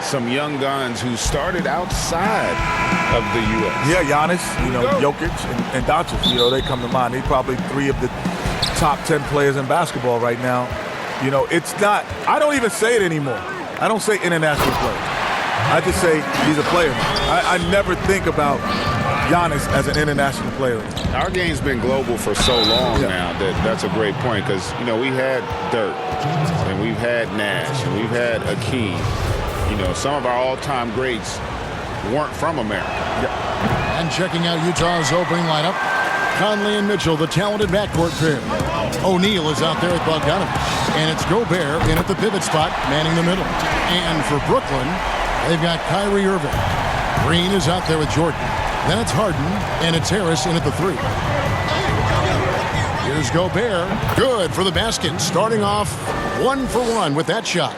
some young guns who started outside of the U.S. Yeah, Giannis, Jokic and Doncic, they come to mind. They're probably 3 of the top 10 players in basketball right now. It's not, I don't even say it anymore. I don't say international player. I just say he's a player. I never think about Giannis as an international player. Our game's been global for so long now that's a great point because, we had Dirk and we've had Nash and we've had Hakeem. Some of our all-time greats weren't from America. Yeah. And checking out Utah's opening lineup, Conley and Mitchell, the talented backcourt pair. O'Neal is out there with Bogdanovich. And it's Gobert in at the pivot spot, manning the middle. And for Brooklyn, they've got Kyrie Irving. Green is out there with Jordan. Then it's Harden, and it's Harris in at the 3. Here's Gobert. Good for the basket. Starting off 1 for 1 with that shot.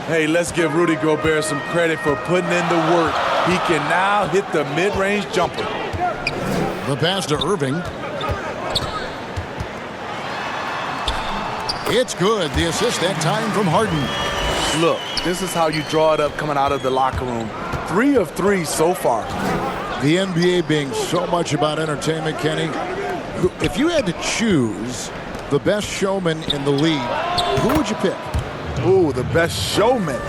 Hey, let's give Rudy Gobert some credit for putting in the work. He can now hit the mid-range jumper. The pass to Irving. It's good. The assist that time from Harden. Look, this is how you draw it up coming out of the locker room. 3 of 3 so far. The NBA being so much about entertainment, Kenny. If you had to choose the best showman in the league, who would you pick? Ooh, the best showman.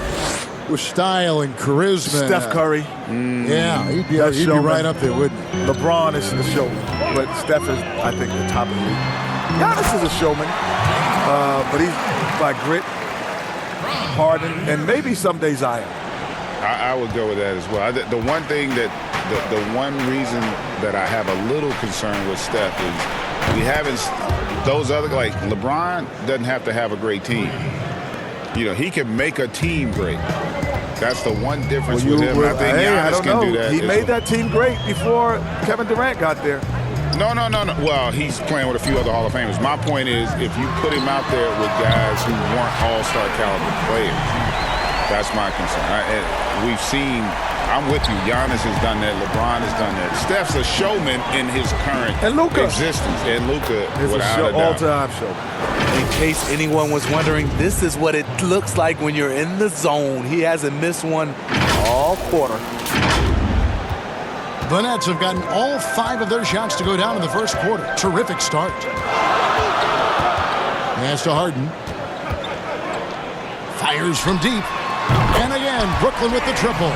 With style and charisma. Steph Curry. Yeah, he'd be right up there, wouldn't he? LeBron is the showman, but Steph is, I think, the top of the league. Giannis is a showman, but he's by grit, Harden, and maybe someday Zion. I would go with that as well. The one thing that, the one reason that I have a little concern with Steph is we haven't, those other, like LeBron doesn't have to have a great team. He can make a team great. That's the one difference with him. I think Giannis can do that. He made that team great before Kevin Durant got there. No. Well, he's playing with a few other Hall of Famers. My point is, if you put him out there with guys who weren't all-star caliber players, that's my concern. We've seen, I'm with you, Giannis has done that, LeBron has done that. Steph's a showman in his current existence. And Luka, without a doubt. All-time showman. In case anyone was wondering, this is what it looks like when you're in the zone. He hasn't missed one all quarter. The Nets have gotten all 5 of their shots to go down in the first quarter. Terrific start. Pass to Harden. Fires from deep. And again, Brooklyn with the triple.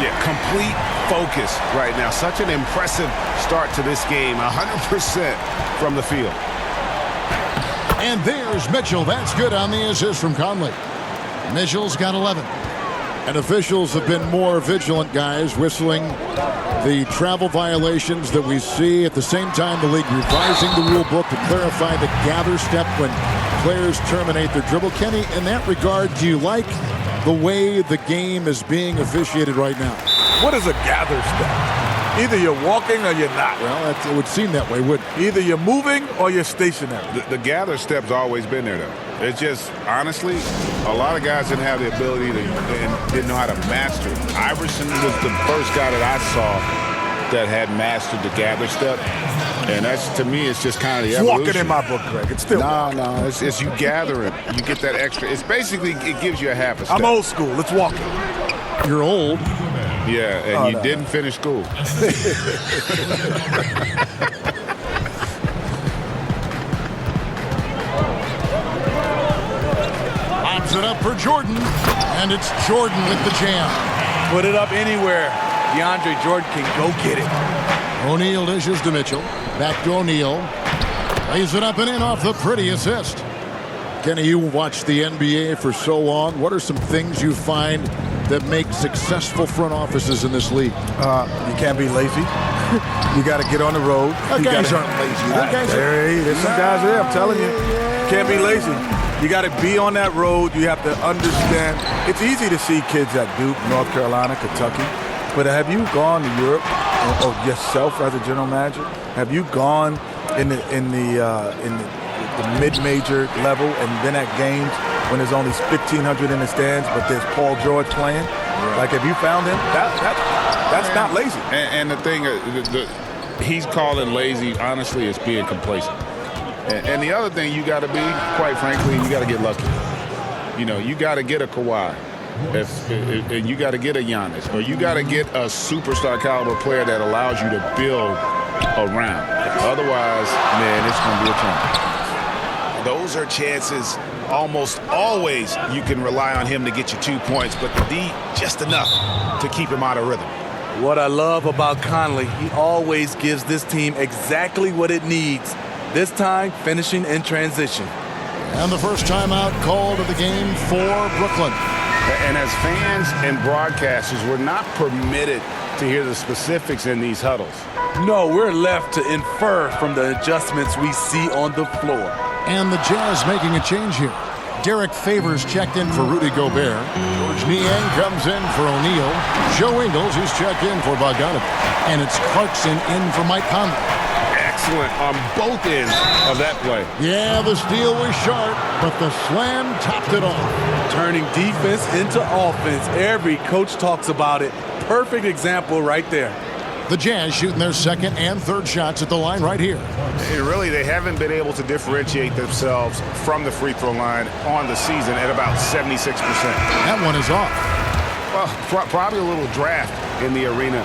Yeah, complete focus right now. Such an impressive start to this game. 100% from the field. And there's Mitchell. That's good on the assist from Conley. Mitchell's got 11. And officials have been more vigilant, guys, whistling the travel violations that we see. At the same time, the league revising the rule book to clarify the gather step when players terminate their dribble. Kenny, in that regard, do you like the way the game is being officiated right now? What is a gather step? Either you're walking or you're not. Well, it would seem that way, wouldn't it? Either you're moving or you're stationary. The gather step's always been there, though. It's just, honestly, a lot of guys didn't have the ability to and didn't know how to master it. Iverson was the first guy that I saw that had mastered the gather step. And that's, to me, it's just kind of the evolution. Walking in my book, Greg. It's still No, it's you gathering. You get that extra. It's basically, it gives you a half a step. I'm old school. It's walking. You're old. Yeah, and you didn't finish school. Lobs it up for Jordan, and it's Jordan with the jam. Put it up anywhere. DeAndre Jordan can go get it. O'Neal dishes to Mitchell. Back to O'Neal. Lays it up and in off the pretty assist. Kenny, you watched the NBA for so long. What are some things you find that make successful front offices in this league? You can't be lazy. You got to get on the road. Guys aren't lazy. There's some guys there, I'm telling you. Can't be lazy. You got to be on that road. You have to understand. It's easy to see kids at Duke, North Carolina, Kentucky. But have you gone to Europe or yourself as a general manager? Have you gone in the mid-major level and been at games when there's only 1,500 in the stands, but there's Paul George playing? Right. Like, have you found him? That's not lazy. And the thing, he's calling lazy, honestly, is being complacent. And the other thing you got to be, quite frankly, you got to get lucky. You got to get a Kawhi. And you got to get a Giannis, or you got to get a superstar caliber player that allows you to build around. Otherwise, man, it's going to be a challenge. Those are chances almost always you can rely on him to get you 2 points, but the D just enough to keep him out of rhythm. What I love about Conley, he always gives this team exactly what it needs. This time, finishing in transition. And the first timeout called of the game for Brooklyn. And as fans and broadcasters, we're not permitted to hear the specifics in these huddles. No, we're left to infer from the adjustments we see on the floor. And the Jazz making a change here. Derek Favors checked in for Rudy Gobert. George Niang comes in for O'Neal. Joe Ingles, who's checked in for Bogdanovic. And it's Clarkson in for Mike Conley. Excellent on both ends of that play. Yeah, the steal was sharp, but the slam topped it off. Turning defense into offense. Every coach talks about it. Perfect example right there. The Jazz shooting their second and third shots at the line right here. They haven't been able to differentiate themselves from the free throw line on the season at about 76%. That one is off. Well, probably a little draft in the arena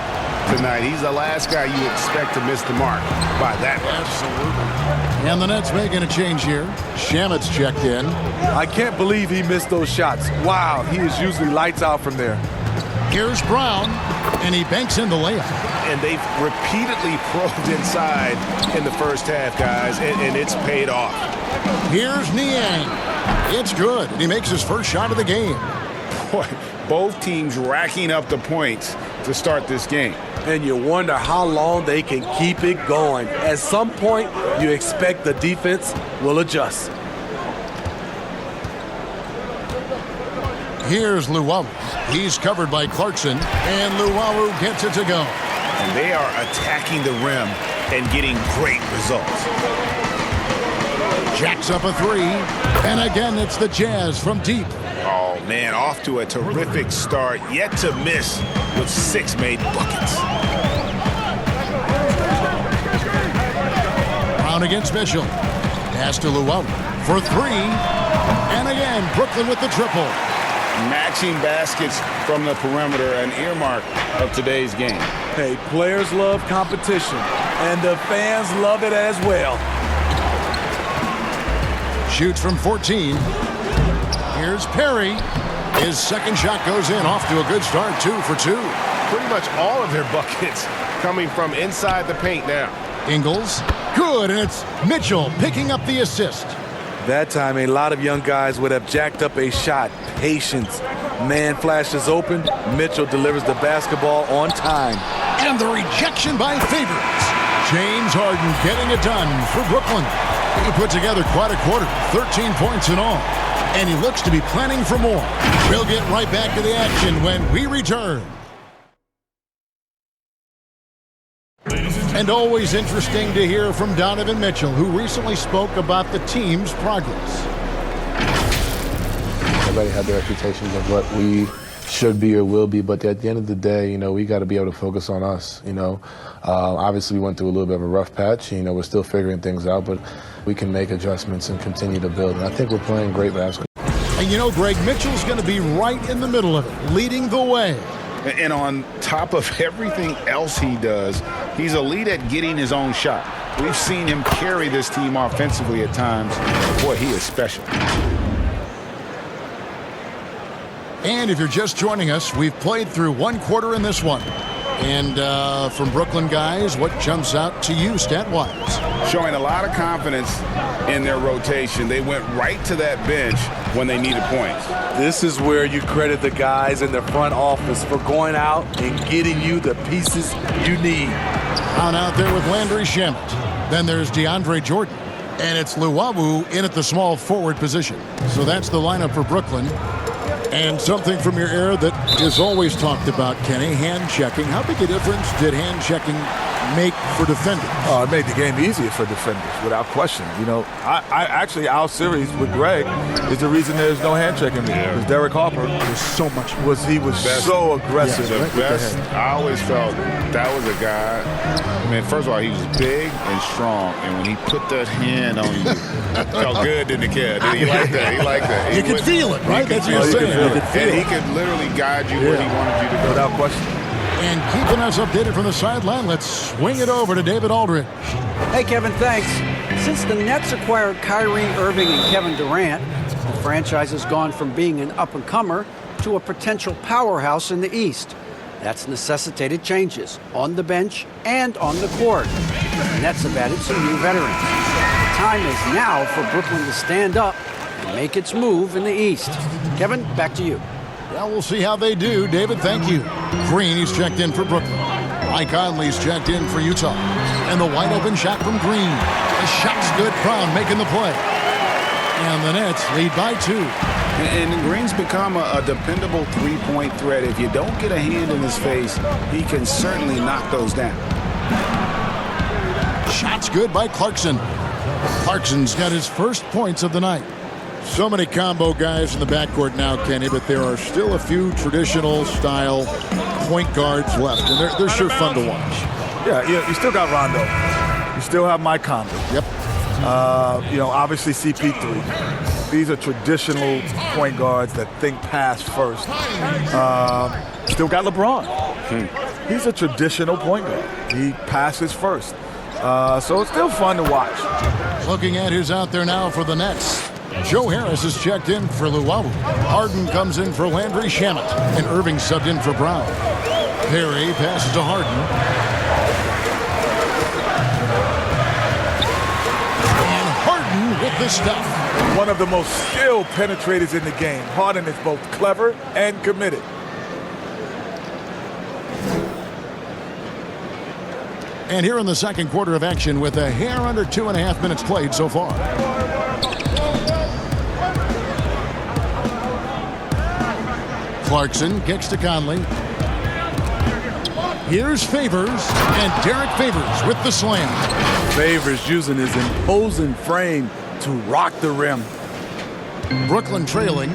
tonight. He's the last guy you expect to miss the mark by that much. Absolutely. And the Nets making a change here. Shamit's checked in. I can't believe he missed those shots. Wow, he is usually lights out from there. Here's Brown, and he banks in the layup. And they've repeatedly probed inside in the first half, guys, and it's paid off. Here's Niang. It's good. He makes his first shot of the game. Boy, both teams racking up the points to start this game. And you wonder how long they can keep it going. At some point, you expect the defense will adjust. Here's Luwawu. He's covered by Clarkson, and Luwawu gets it to go. And they are attacking the rim and getting great results. Jacks up a three, and again it's the Jazz from deep. Oh, man, off to a terrific start, yet to miss with 6 made buckets. Brown against Mitchell. Pass to Luwawu for three, and again Brooklyn with the triple. Matching baskets from the perimeter, an earmark of today's game. Hey, players love competition, and the fans love it as well. Shoots from 14. Here's Perry. His second shot goes in, off to a good start, 2 for 2. Pretty much all of their buckets coming from inside the paint now. Ingles, good, and it's Mitchell picking up the assist. That time, a lot of young guys would have jacked up a shot. Patience. Man flashes open. Mitchell delivers the basketball on time. And the rejection by Favors. James Harden getting it done for Brooklyn. He put together quite a quarter, 13 points in all. And he looks to be planning for more. We'll get right back to the action when we return. And always interesting to hear from Donovan Mitchell, who recently spoke about the team's progress. Everybody had their expectations of what we should be or will be, but at the end of the day, we got to be able to focus on us. Obviously we went through a little bit of a rough patch. We're still figuring things out, but we can make adjustments and continue to build. And I think we're playing great basketball. And Greg, Mitchell's going to be right in the middle of it, leading the way. And on top of everything else he does, he's elite at getting his own shot. We've seen him carry this team offensively at times. Boy, he is special. And if you're just joining us, we've played through one quarter in this one. And from Brooklyn guys, what jumps out to you stat-wise? Showing a lot of confidence in their rotation. They went right to that bench when they needed points. This is where you credit the guys in the front office for going out and getting you the pieces you need. On out there with Landry Shamet. Then there's DeAndre Jordan. And it's Luwawu in at the small forward position. So that's the lineup for Brooklyn. And something from your era that is always talked about, Kenny, hand checking. How big a difference did hand checking make for defenders? Oh, it made the game easier for defenders, without question. You know, I actually, our series with Greg is the reason there's no hand checking me. Because Derek Harper There's so much. he was so aggressive. The best, I always felt that was a guy, I mean, first of all, he was big and strong, and when he put that hand on you, it felt good, didn't it, kid? He liked that. He liked that. You could feel it, right? That's what you're saying. You could feel And he it. could literally guide you where he wanted you to go. Without question. And keeping us updated from the sideline, let's swing it over to David Aldridge. Hey, Kevin, thanks. Since the Nets acquired Kyrie Irving and Kevin Durant, the franchise has gone from being an up-and-comer to a potential powerhouse in the East. That's necessitated changes on the bench and on the court. The Nets have added some new veterans. The time is now for Brooklyn to stand up and make its move in the East. Kevin, back to you. Well, we'll see how they do. David, thank you. Green, he's checked in for Brooklyn. Mike Conley's checked in for Utah. And the wide open shot from Green. The shot's good. Brown making the play. And the Nets lead by 2. And Green's become a dependable three-point threat. If you don't get a hand in his face, he can certainly knock those down. Shot's good by Clarkson. Clarkson's got his first points of the night. So many combo guys in the backcourt now, Kenny, but there are still a few traditional style point guards left, and they're sure fun to watch. Yeah, you still got Rondo. You still have Mike Conley. Yep. You know, obviously CP3. These are traditional point guards that think pass first. Still got LeBron. He's a traditional point guard. He passes first. So it's still fun to watch. Looking at who's out there now for the Nets. Joe Harris is checked in for Luwawu. Harden comes in for Landry Shamet. And Irving subbed in for Brown. Perry passes to Harden. And Harden with the stuff. One of the most skilled penetrators in the game. Harden is both clever and committed. And here in the second quarter of action with a hair under 2.5 minutes played so far. Clarkson kicks to Conley. Here's Favors, and Derek Favors with the slam. Favors using his imposing frame to rock the rim. Brooklyn trailing.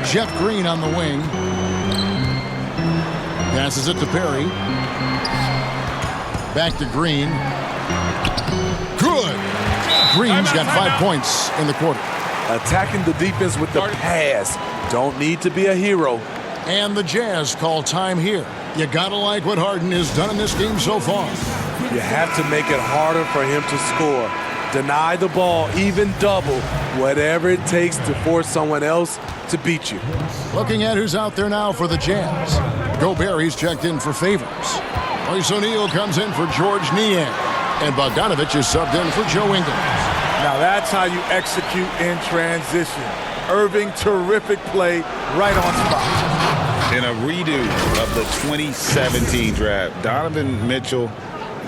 Jeff Green on the wing. Passes it to Perry. Back to Green. Good. Green's got 5 points in the quarter. Attacking the defense with the pass. Don't need to be a hero. And the Jazz call time here. You gotta like what Harden has done in this game so far. You have to make it harder for him to score. Deny the ball, even double, whatever it takes to force someone else to beat you. Looking at who's out there now for the Jazz. Gobert, he's checked in for Favors. Royce O'Neal comes in for George Niang. And Bogdanovich is subbed in for Joe Ingles. Now that's how you execute in transition. Irving, terrific play, right on spot. In a redo of the 2017 draft, Donovan Mitchell,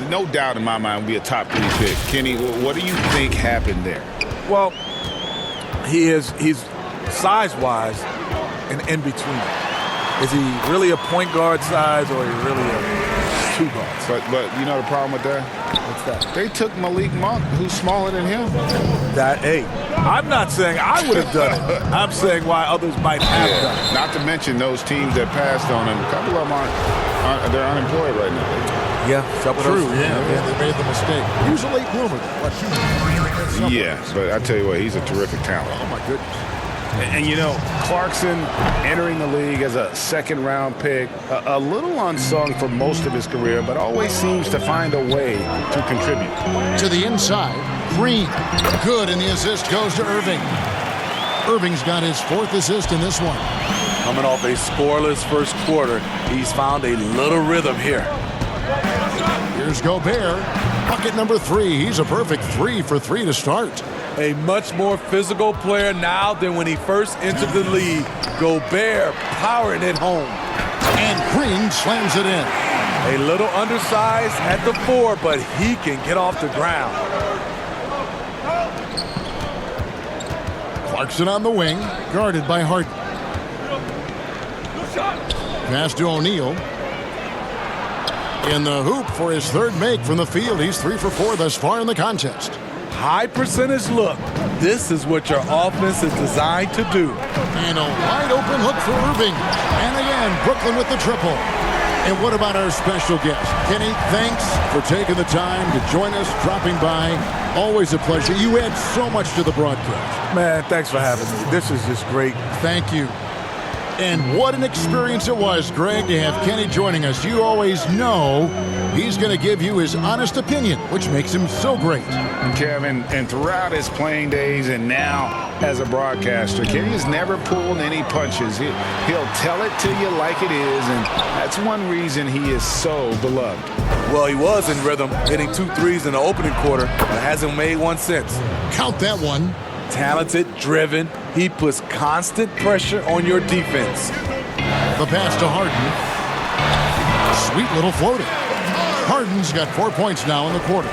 no doubt in my mind, will be a top 3 pick. Kenny, what do you think happened there? Well, he's size-wise an in-between. Is he really a point guard size or is he really a 2 guard? But you know the problem with that? What's that? They took Malik Monk, who's smaller than him. Hey, I'm not saying I would have done it. I'm saying why others might have done it. Not to mention those teams that passed on him. A couple of them they're unemployed right now. Yeah, True, yeah, they made the mistake. He was a late bloomer. Yeah, but I tell you what, he's a terrific talent. Oh, my goodness. And you know, Clarkson entering the league as a second-round pick, a little unsung for most of his career, but always seems to find a way to contribute. To the inside, Green. Good, and the assist goes to Irving. Irving's got his 4th assist in this one. Coming off a scoreless first quarter, he's found a little rhythm here. Here's Gobert. Bucket number 3. He's a perfect 3 for 3 to start. A much more physical player now than when he first entered the league. Gobert powering it home. And Green slams it in. A little undersized at the 4, but he can get off the ground. Clarkson on the wing, guarded by Harden. Pass to O'Neal. in the hoop for his third make from the field. He's 3 for 4 thus far in the contest. High percentage look. This is what your offense is designed to do. And a wide open look for Irving. And again, Brooklyn with the triple. And what about our special guest? Kenny, thanks for taking the time to join us, dropping by. Always a pleasure. You add so much to the broadcast. Man, thanks for having me. This is just great. Thank you. And what an experience it was, Greg, to have Kenny joining us. You always know he's going to give you his honest opinion, which makes him so great. Kevin, and throughout his playing days and now as a broadcaster, Kenny has never pulled any punches. He'll tell it to you like it is, and that's one reason he is so beloved. Well, he was in rhythm, hitting 2 threes in the opening quarter, but hasn't made one since. Count that one. Talented, driven. He puts constant pressure on your defense. The pass to Harden. Sweet little floater. Harden's got 4 points now in the quarter.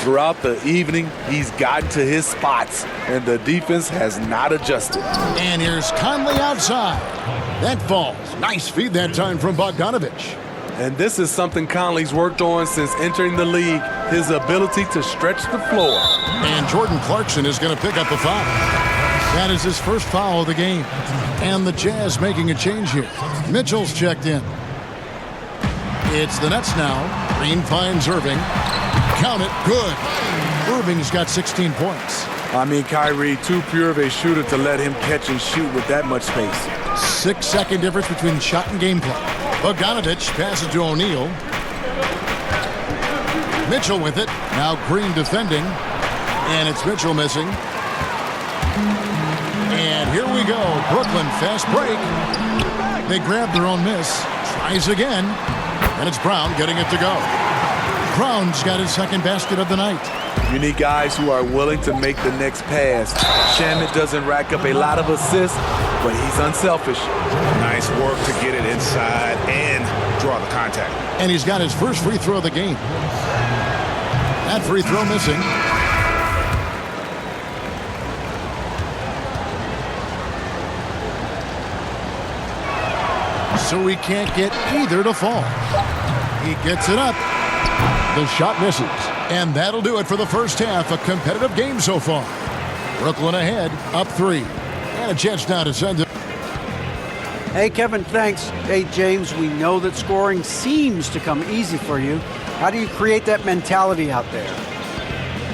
Throughout the evening, he's gotten to his spots, and the defense has not adjusted. And here's Conley outside. That falls. Nice feed that time from Bogdanovich. And this is something Conley's worked on since entering the league, his ability to stretch the floor. And Jordan Clarkson is going to pick up a foul. That is his first foul of the game. And the Jazz making a change here. Mitchell's checked in. It's the Nets now. Green finds Irving. Count it. Good. Irving's got 16 points. I mean, Kyrie, too pure of a shooter to let him catch and shoot with that much space. 6-second difference between shot and gameplay. Bogdanovich passes to O'Neal. Mitchell with it. Now Green defending. And it's Mitchell missing. And here we go. Brooklyn fast break. They grab their own miss. Tries again. And it's Brown getting it to go. Brown's got his second basket of the night. You need guys who are willing to make the next pass. Shamet doesn't rack up a lot of assists, but he's unselfish. Nice work to get it inside and draw the contact. And he's got his first free throw of the game. That free throw missing. So he can't get either to fall. He gets it up. The shot misses. And that'll do it for the first half. A competitive game so far. Brooklyn ahead, up 3. And a chance now to send it. Hey, Kevin, thanks. Hey, James, we know that scoring seems to come easy for you. How do you create that mentality out there?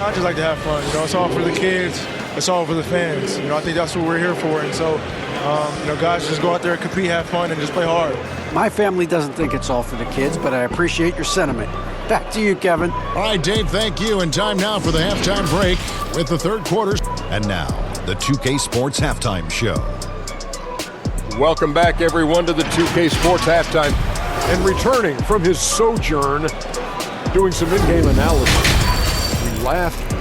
I just like to have fun. You know, it's all for the kids. It's all for the fans. You know, I think that's what we're here for. And so, you know, guys, just go out there and compete, have fun, and just play hard. My family doesn't think it's all for the kids, but I appreciate your sentiment. Back to you, Kevin. All right, Dave, thank you. And time now for the halftime break with the third quarter. And now, the 2K Sports Halftime Show. Welcome back, everyone, to the 2K Sports Halftime. And returning from his sojourn, doing some in-game analysis. We laughed.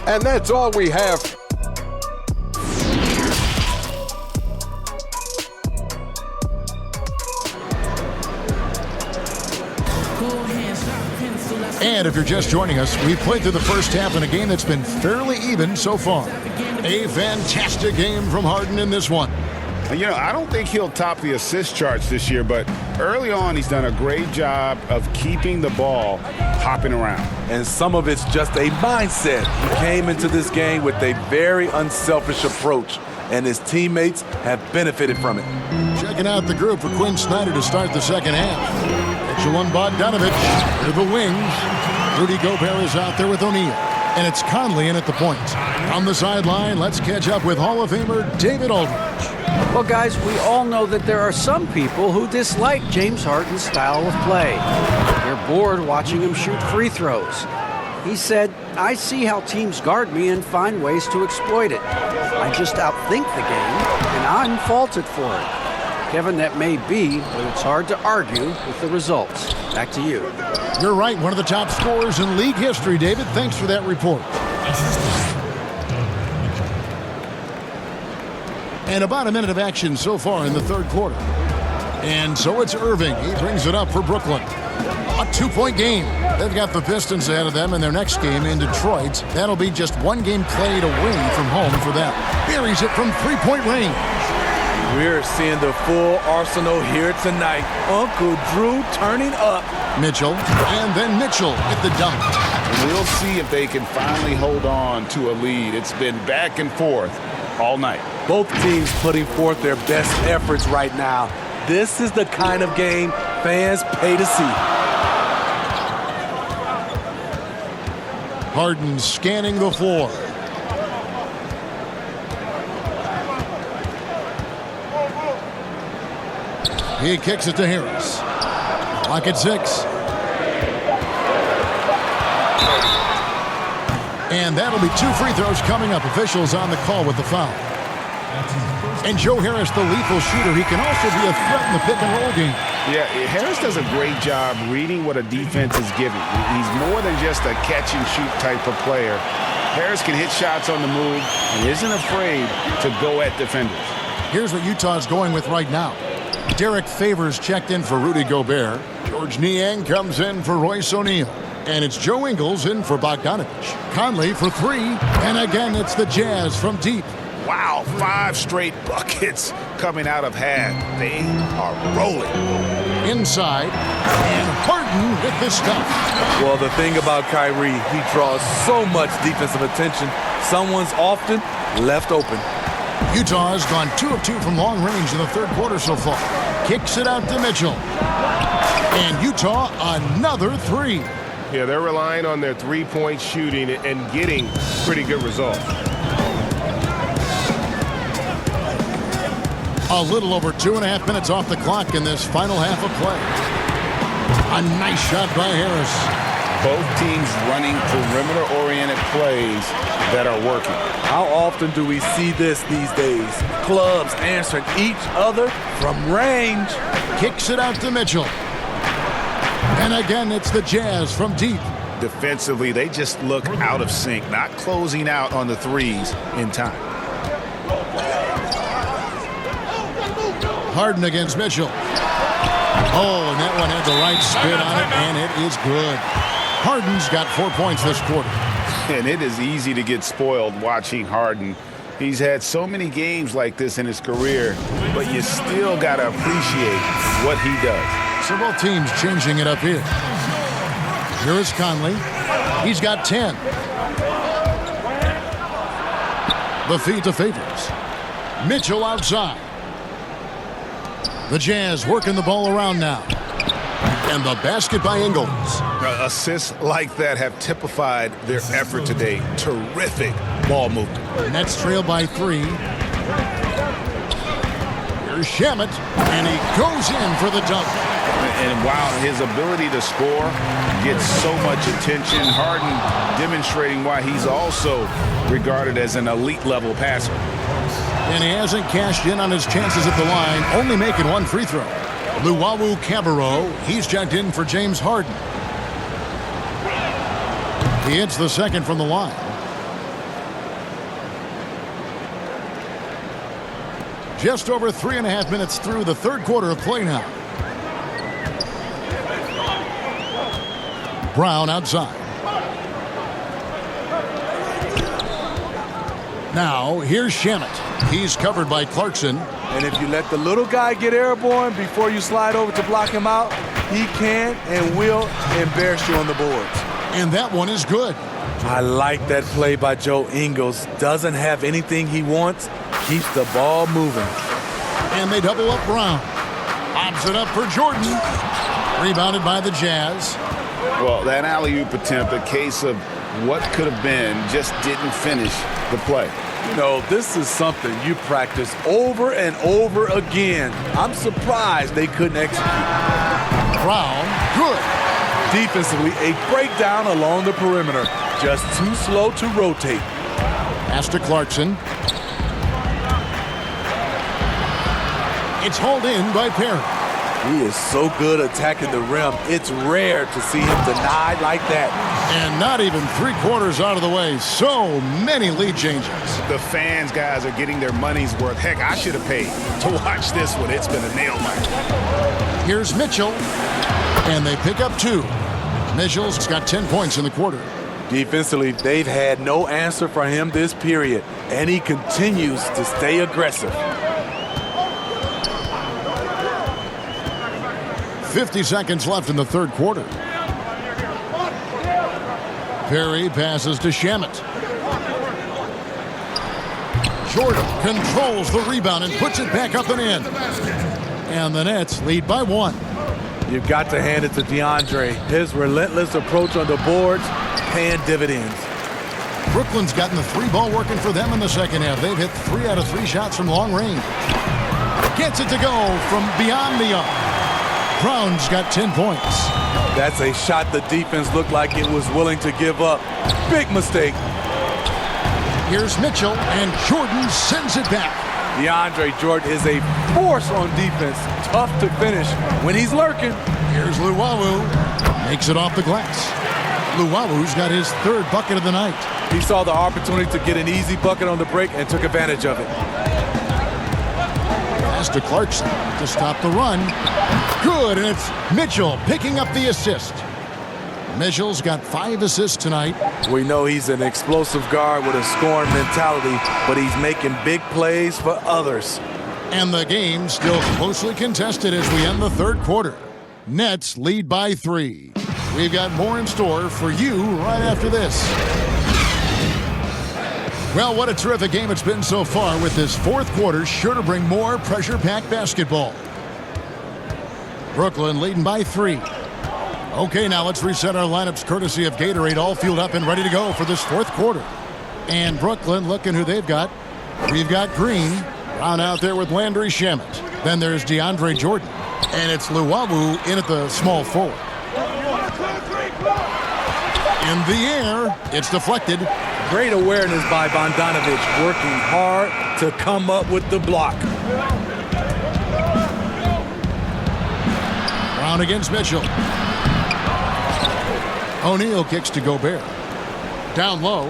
And that's all we have. And if you're just joining us, we played through the first half in a game that's been fairly even so far. A fantastic game from Harden in this one. You know, I don't think he'll top the assist charts this year, but early on he's done a great job of keeping the ball hopping around. And some of it's just a mindset. He came into this game with a very unselfish approach, and his teammates have benefited from it. Checking out the group for Quinn Snyder to start the second half. Mitchell and Bogdanovich to the wings. Rudy Gobert is out there with O'Neal. And it's Conley in at the point. On the sideline, let's catch up with Hall of Famer David Aldridge. Well, guys, we all know that there are some people who dislike James Harden's style of play. They're bored watching him shoot free throws. He said, I see how teams guard me and find ways to exploit it. I just outthink the game, and I'm faulted for it. Kevin, that may be, but it's hard to argue with the results. Back to you. You're right, one of the top scorers in league history, David. Thanks for that report. And about a minute of action so far in the third quarter. And so it's Irving. He brings it up for Brooklyn. A 2-point game. They've got the Pistons ahead of them in their next game in Detroit. That'll be just one game played away from home for them. Buries it from 3-point range. We're seeing the full arsenal here tonight. Uncle Drew turning up. Mitchell, and then Mitchell at the dunk. We'll see if they can finally hold on to a lead. It's been back and forth all night. Both teams putting forth their best efforts right now. This is the kind of game fans pay to see. Harden scanning the floor. He kicks it to Harris. Clock at 6. And that'll be 2 free throws coming up. Officials on the call with the foul. And Joe Harris, the lethal shooter, he can also be a threat in the pick-and-roll game. Yeah, Harris does a great job reading what a defense is giving. He's more than just a catch-and-shoot type of player. Harris can hit shots on the move and isn't afraid to go at defenders. Here's what Utah's going with right now. Derek Favors checked in for Rudy Gobert. George Niang comes in for Royce O'Neal. And it's Joe Ingles in for Bogdanovich. Conley for 3. And again, it's the Jazz from deep. Wow, 5 straight buckets coming out of half. They are rolling. Inside, and Harden with the stuff. Well, the thing about Kyrie, he draws so much defensive attention. Someone's often left open. Utah's gone 2 of 2 from long range in the third quarter so far. Kicks it out to Mitchell. And Utah, another 3. Yeah, they're relying on their three-point shooting and getting pretty good results. A little over 2.5 minutes off the clock in this final half of play. A nice shot by Harris. Both teams running perimeter-oriented plays that are working. How often do we see this these days? Clubs answering each other from range. Kicks it out to Mitchell. And again, it's the Jazz from deep. Defensively, they just look out of sync, not closing out on the threes in time. Harden against Mitchell. Oh, and that one had the right spin on it, and it is good. Harden's got 4 points this quarter. And it is easy to get spoiled watching Harden. He's had so many games like this in his career, but you still got to appreciate what he does. So both teams changing it up here. Here is Conley. He's got 10. The feed to Favors. Mitchell outside. The Jazz working the ball around now. And the basket by Ingles. Assists like that have typified their effort today. Terrific ball movement. Nets trail by 3. Here's Shamet, and he goes in for the dunk. And while his ability to score gets so much attention, Harden demonstrating why he's also regarded as an elite level passer. And he hasn't cashed in on his chances at the line, only making 1 free throw. Luwawu Cabarro, he's checked in for James Harden. He hits the second from the line. Just over 3.5 minutes through the third quarter of play now. Brown outside. Now, here's Shamet. He's covered by Clarkson. And if you let the little guy get airborne before you slide over to block him out, he can and will embarrass you on the boards. And that one is good. I like that play by Joe Ingles. Doesn't have anything he wants, keeps the ball moving. And they double up Brown. Lobs it up for Jordan. Rebounded by the Jazz. Well, that alley-oop attempt, a case of what could have been, just didn't finish the play. You know, this is something you practice over and over again. I'm surprised they couldn't execute. Brown, good. Defensively, a breakdown along the perimeter. Just too slow to rotate. Pass to Clarkson. It's hauled in by Perry. He is so good attacking the rim. It's rare to see him denied like that. And not even 3/4 out of the way. So many lead changes. The fans, guys, are getting their money's worth. Heck, I should have paid to watch this one. It's been a nail biter. Here's Mitchell. And they pick up 2. Mitchell's got 10 points in the quarter. Defensively, they've had no answer for him this period. And he continues to stay aggressive. 50 seconds left in the third quarter. Perry passes to Shamet. Jordan controls the rebound and puts it back up and in. And the Nets lead by 1. You've got to hand it to DeAndre. His relentless approach on the boards, paying dividends. Brooklyn's gotten the 3-ball working for them in the second half. They've hit 3 out of 3 shots from long range. Gets it to go from beyond the arc. Brown's got 10 points. That's a shot the defense looked like it was willing to give up. Big mistake. Here's Mitchell, and Jordan sends it back. DeAndre Jordan is a force on defense. Tough to finish when he's lurking. Here's Luwawu. Makes it off the glass. Luwawu's got his 3rd bucket of the night. He saw the opportunity to get an easy bucket on the break and took advantage of it. Pass to Clarkson to stop the run. Good, and it's Mitchell picking up the assist. Mitchell's got 5 assists tonight. We know he's an explosive guard with a scoring mentality, but he's making big plays for others. And the game still closely contested as we end the third quarter. Nets lead by 3. We've got more in store for you right after this. Well, what a terrific game it's been so far, with this fourth quarter sure to bring more pressure-packed basketball. Brooklyn leading by 3. Okay, now let's reset our lineups courtesy of Gatorade, all fueled up and ready to go for this fourth quarter. And Brooklyn, looking who they've got. We've got Green, Brown out there with Landry Shamet. Then there's DeAndre Jordan. And it's Luwawu in at the small forward. In the air, it's deflected. Great awareness by Bogdanovich, working hard to come up with the block. Brown against Mitchell. O'Neal kicks to Gobert. Down low.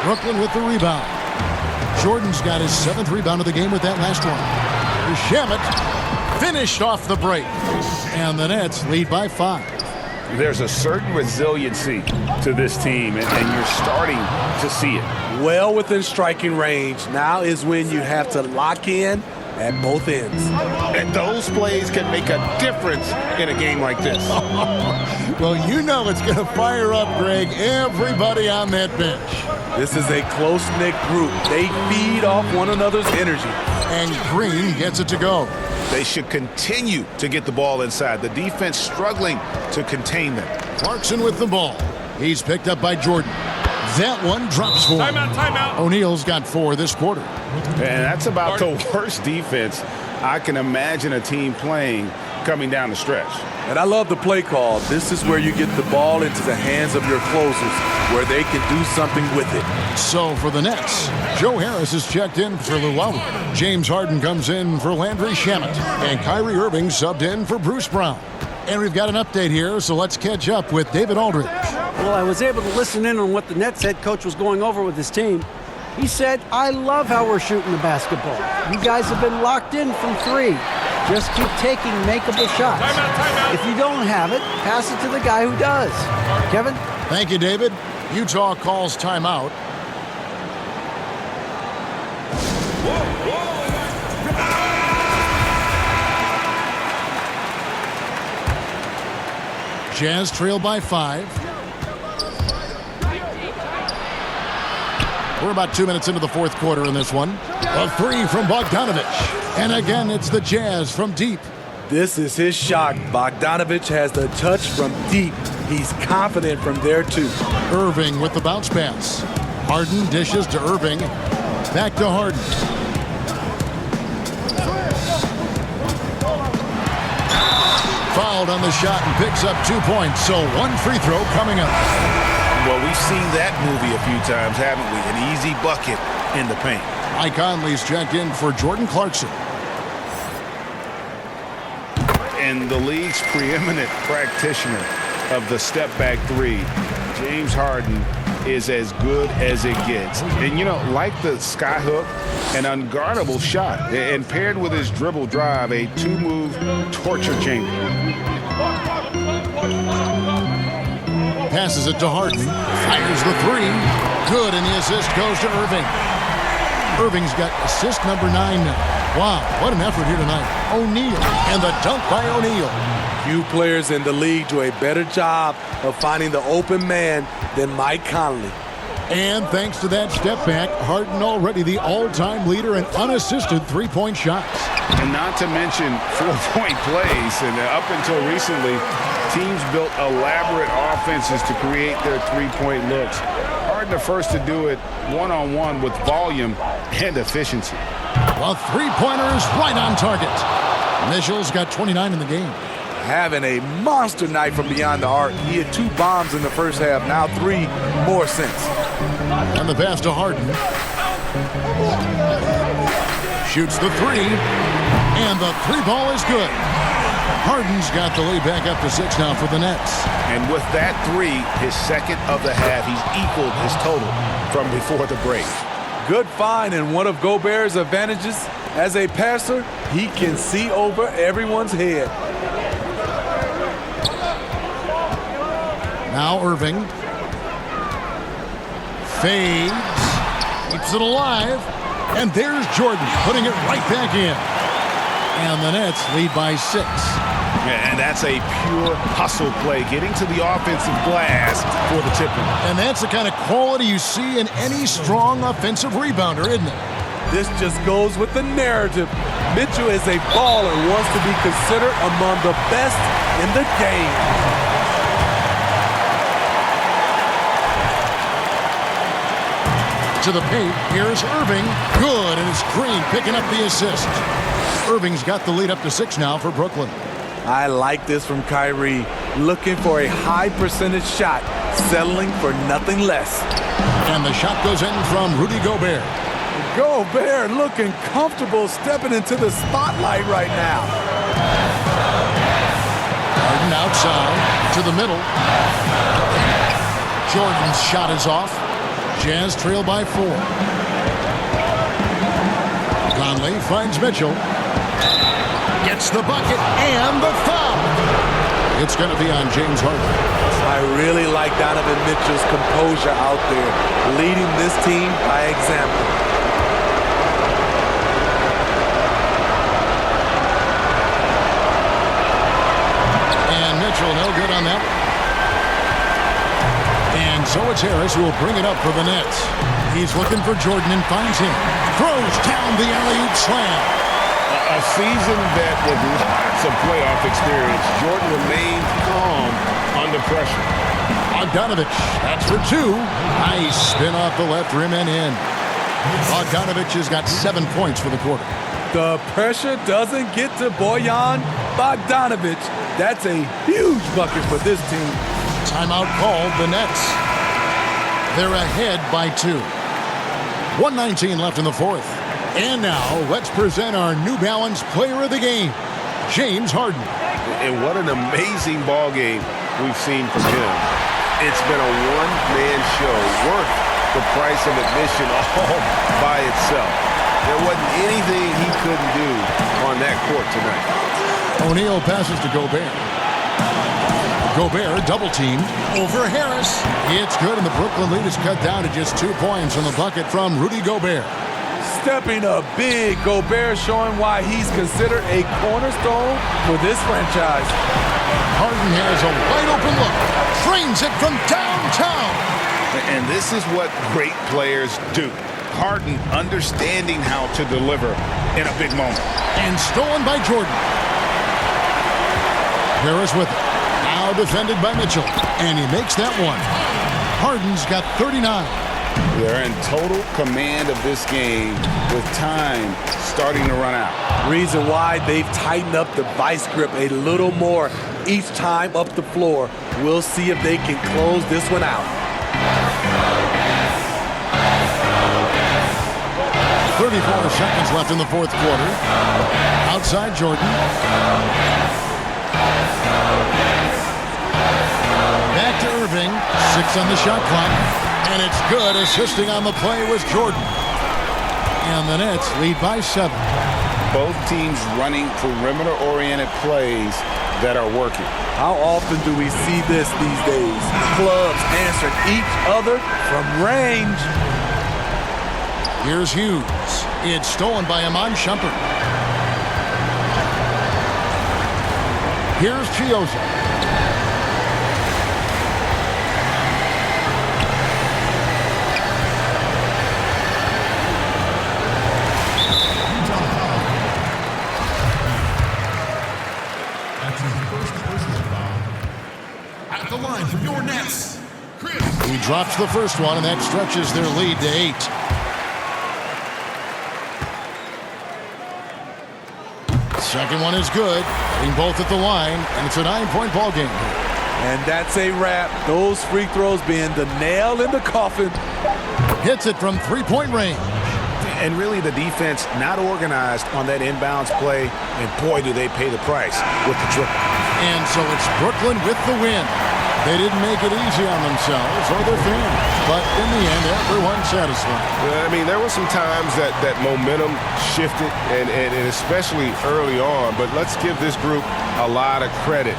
Brooklyn with the rebound. Jordan's got his 7th rebound of the game with that last one. Shamet finished off the break. And the Nets lead by 5. There's a certain resiliency to this team, and you're starting to see it. Well within striking range. Now is when you have to lock in at both ends. And those plays can make a difference in a game like this. Well, you know it's going to fire up, Greg, everybody on that bench. This is a close-knit group. They feed off one another's energy. And Green gets it to go. They should continue to get the ball inside. The defense struggling to contain them. Clarkson with the ball. He's picked up by Jordan. That one drops for him. Timeout. O'Neal's got 4 this quarter. And that's about the worst defense I can imagine a team playing coming down the stretch. And I love the play call. This is where you get the ball into the hands of your closers, where they can do something with it. So for the Nets, Joe Harris is checked in for Luwawu. James Harden comes in for Landry Shamet. And Kyrie Irving subbed in for Bruce Brown. And we've got an update here, so let's catch up with David Aldridge. Well, I was able to listen in on what the Nets head coach was going over with his team. He said, I love how we're shooting the basketball. You guys have been locked in from 3. Just keep taking makeable shots. Timeout. If you don't have it, pass it to the guy who does. Kevin? Thank you, David. Utah calls timeout. Jazz trail by 5. We're about 2 minutes into the fourth quarter in this one. A 3 from Bogdanovich. And again, it's the Jazz from deep. This is his shot. Bogdanovich has the touch from deep. He's confident from there, too. Irving with the bounce pass. Harden dishes to Irving. Back to Harden. Fouled on the shot and picks up 2 points. So 1 free throw coming up. Well, we've seen that movie a few times, haven't we? An easy bucket in the paint. Mike Conley's checked in for Jordan Clarkson. And the league's preeminent practitioner of the step-back 3, James Harden, is as good as it gets. And, you know, like the skyhook, an unguardable shot. And paired with his dribble drive, a 2-move torture chamber. Passes it to Harden. Fires the 3. Good, and the assist goes to Irving. Irving's got assist number 9 now. Wow, what an effort here tonight. O'Neal, and the dunk by O'Neal. Few players in the league do a better job of finding the open man than Mike Conley. And thanks to that step back, Harden already the all-time leader in unassisted three-point shots. And not to mention 4-point plays. And up until recently, teams built elaborate offenses to create their three-point looks. Harden the first to do it one-on-one with volume and efficiency. Well, three-pointers right on target. Mitchell's got 29 in the game. Having a monster night from beyond the arc. He had 2 bombs in the first half, now 3 more since. And the pass to Harden. Shoots the three, and the three ball is good. Harden's got the lead back up to 6 now for the Nets. And with that three, his second of the half, he's equaled his total from before the break. Good find, and one of Gobert's advantages as a passer, he can see over everyone's head. Now Irving. Fades. Keeps it alive. And there's Jordan putting it right back in. And the Nets lead by 6. Yeah, and that's a pure hustle play, getting to the offensive glass for the tip-in. And that's the kind of quality you see in any strong offensive rebounder, isn't it? This just goes with the narrative. Mitchell is a baller, wants to be considered among the best in the game. To the paint, here's Irving. Good, and it's Green picking up the assist. Irving's got the lead up to 6 now for Brooklyn. I like this from Kyrie, looking for a high percentage shot, settling for nothing less. And the shot goes in from Rudy Gobert. Gobert looking comfortable stepping into the spotlight right now. Harden outside to the middle. Jordan's shot is off. Jazz trail by 4. Conley finds Mitchell. Gets the bucket and the foul. It's going to be on James Harden. I really like Donovan Mitchell's composure out there, leading this team by example. And Mitchell no good on that. And so it's Harris who will bring it up for the Nets. He's looking for Jordan and finds him. Throws down the alley-oop slam. A seasoned vet with lots of playoff experience, Jordan remains calm under pressure. Bogdanovich, that's for 2. Nice spin off the left rim and in. Bogdanovich has got 7 points for the quarter. The pressure doesn't get to Bojan Bogdanovich. That's a huge bucket for this team. Timeout called, the Nets. They're ahead by 2. 1:19 left in the fourth. And now, let's present our New Balance player of the game, James Harden. And what an amazing ball game we've seen from him. It's been a one-man show worth the price of admission all by itself. There wasn't anything he couldn't do on that court tonight. O'Neal passes to Gobert. Gobert double-teamed over Harris. It's good, and the Brooklyn lead is cut down to just 2 points on the bucket from Rudy Gobert. Stepping up big, Gobert showing why he's considered a cornerstone for this franchise. Harden has a wide-open look. Frames it from downtown. And this is what great players do. Harden understanding how to deliver in a big moment. And stolen by Jordan. Harris with it. Now defended by Mitchell. And he makes that one. Harden's got 39. They're in total command of this game with time starting to run out. Reason why they've tightened up the vice grip a little more each time up the floor. We'll see if they can close this one out. 34 seconds left in the fourth quarter. Outside Jordan. Back to Irving. 6 on the shot clock. And it's good. Assisting on the play was Jordan. And the Nets lead by 7. Both teams running perimeter-oriented plays that are working. How often do we see this these days? Clubs answering each other from range. Here's Hughes. It's stolen by Iman Shumpert. Here's Chioza. At the line for your Nets, Chris. He drops the first one, and that stretches their lead to 8. Second one is good. Hitting both at the line, and it's a 9-point ball game. And that's a wrap. Those free throws being the nail in the coffin. Hits it from 3-point range. And really the defense not organized on that inbounds play, and boy, do they pay the price with the triple. And so it's Brooklyn with the win. They didn't make it easy on themselves or their fans, but in the end, everyone's satisfied. I mean, there were some times that momentum shifted, and especially early on, but let's give this group a lot of credit.